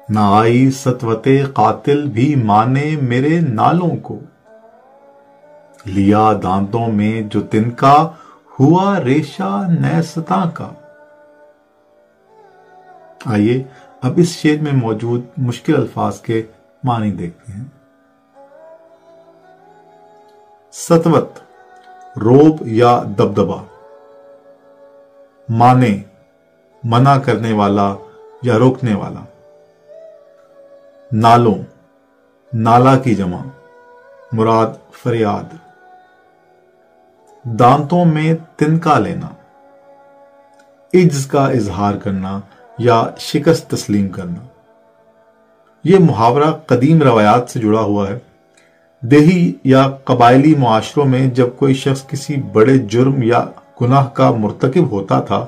نہ آئی سطوتے قاتل بھی مانے میرے نالوں کو، لیا دانتوں میں جو تنکا ہوا ریشہ نیستاں کا۔ آئیے اب اس شعر میں موجود مشکل الفاظ کے معنی دیکھتے ہیں۔ سطوت روب یا دبدبا، مانے منع کرنے والا یا روکنے والا، نالوں نالا کی جمع مراد فریاد، دانتوں میں تنکا لینا، عجز کا اظہار کرنا یا شکست تسلیم کرنا۔ یہ محاورہ قدیم روایات سے جڑا ہوا ہے۔ دیہی یا قبائلی معاشروں میں جب کوئی شخص کسی بڑے جرم یا گناہ کا مرتکب ہوتا تھا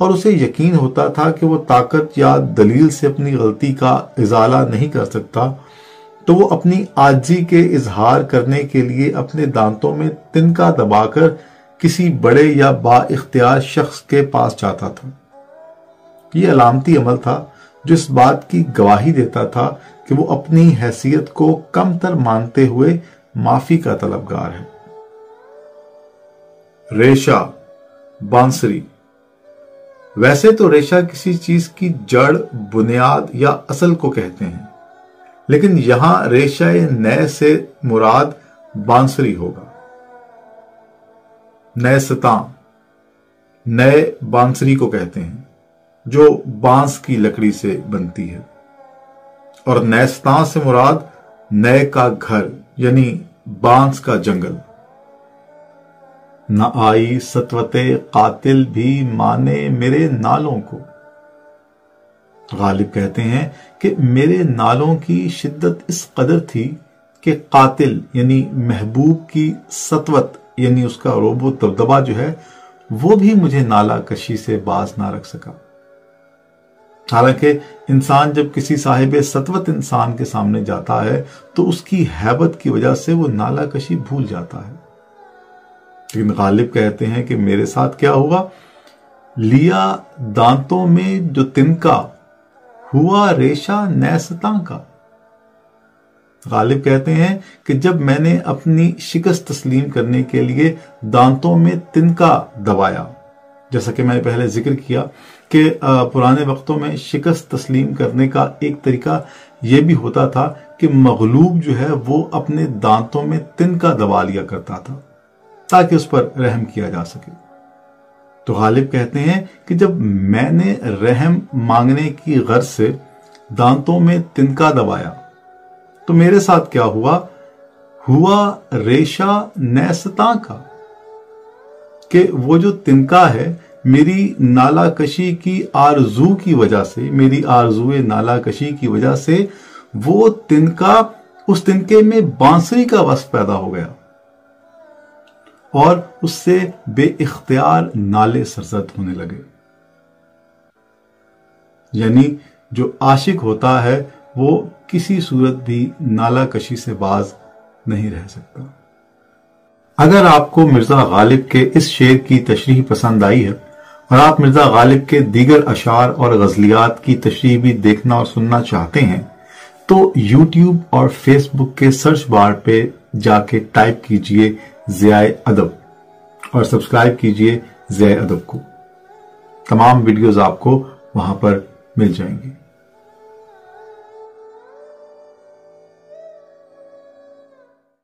اور اسے یقین ہوتا تھا کہ وہ طاقت یا دلیل سے اپنی غلطی کا ازالہ نہیں کر سکتا، تو وہ اپنی عاجزی کے اظہار کرنے کے لیے اپنے دانتوں میں تنکا دبا کر کسی بڑے یا با اختیار شخص کے پاس جاتا تھا۔ یہ علامتی عمل تھا جو اس بات کی گواہی دیتا تھا کہ وہ اپنی حیثیت کو کم تر مانتے ہوئے معافی کا طلبگار ہے۔ ریشہ بانسری، ویسے تو ریشہ کسی چیز کی جڑ، بنیاد یا اصل کو کہتے ہیں، لیکن یہاں ریشہ نئے سے مراد بانسری ہوگا۔ نیستاں نئے بانسری کو کہتے ہیں جو بانس کی لکڑی سے بنتی ہے، اور نیستاں سے مراد نئے کا گھر یعنی بانس کا جنگل۔ نہ آئی سطوتے قاتل بھی مانے میرے نالوں کو، غالب کہتے ہیں کہ میرے نالوں کی شدت اس قدر تھی کہ قاتل یعنی محبوب کی سطوت یعنی اس کا روب و دبدبا جو ہے وہ بھی مجھے نالا کشی سے باز نہ رکھ سکا۔ حالانکہ انسان جب کسی صاحب سطوت انسان کے سامنے جاتا ہے تو اس کی ہیبت کی وجہ سے وہ نالا کشی بھول جاتا ہے، لیکن غالب کہتے ہیں کہ میرے ساتھ کیا ہوا؟ لیا دانتوں میں جو تنکا ہوا ریشہ نیستاں کا۔ غالب کہتے ہیں کہ جب میں نے اپنی شکست تسلیم کرنے کے لیے دانتوں میں تنکا دبایا، جیسا کہ میں نے پہلے ذکر کیا کہ پرانے وقتوں میں شکست تسلیم کرنے کا ایک طریقہ یہ بھی ہوتا تھا کہ مغلوب جو ہے وہ اپنے دانتوں میں تنکا دبا لیا کرتا تھا تاکہ اس پر رحم کیا جا سکے۔ تو غالب کہتے ہیں کہ جب میں نے رحم مانگنے کی غرض سے دانتوں میں تنکا دبایا تو میرے ساتھ کیا ہوا؟ ہوا ریشہ نیستاں کا، کہ وہ جو تنکا ہے میری نالا کشی کی آرزو کی وجہ سے، میری آرزوئے نالا کشی کی وجہ سے وہ تنکا، اس تنکے میں بانسری کا وصف پیدا ہو گیا اور اس سے بے اختیار نالے سرزد ہونے لگے۔ یعنی جو عاشق ہوتا ہے وہ کسی صورت بھی نالا کشی سے باز نہیں رہ سکتا۔ اگر آپ کو مرزا غالب کے اس شعر کی تشریح پسند آئی ہے اور آپ مرزا غالب کے دیگر اشعار اور غزلیات کی تشریح بھی دیکھنا اور سننا چاہتے ہیں تو یوٹیوب اور فیس بک کے سرچ بار پہ جا کے ٹائپ کیجئے ضیاء ادب اور سبسکرائب کیجئے ضیاء ادب کو۔ تمام ویڈیوز آپ کو وہاں پر مل جائیں گی۔